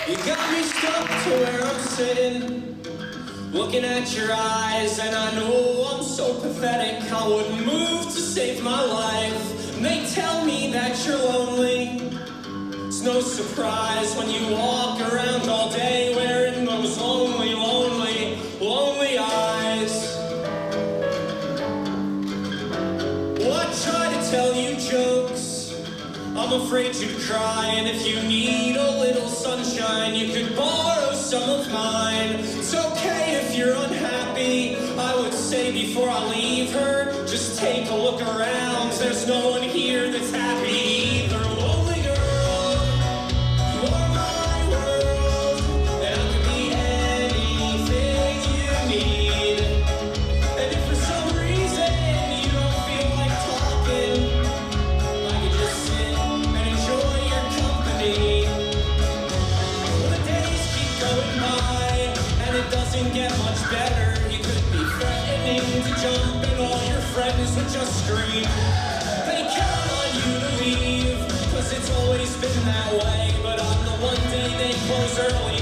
You got me stuck to where I'm sitting, looking at your eyes, and I know I'm so pathetic. I wouldn't move to save my life. And they tell me that you're lonely. It's no surprise when you walk around all day wearing those lonely, lonely, lonely eyes. Well, I try to tell you jokes, I'm afraid you'd cry, and if you need a little sunshine, you could borrow some of mine. It's okay if you're unhappy, I would say before I leave her, just take a look around, there's no one here that's happy either. Lonely girl, you are my world, and I could be anything you need. And if for some reason you don't feel like talking, I could just sit and enjoy your company. Well, the days keep going by, and it doesn't get much better. You could be threatening to jump, and all your friends would just scream. They count on you to leave, 'cause it's always been that way. But on the one day they close early,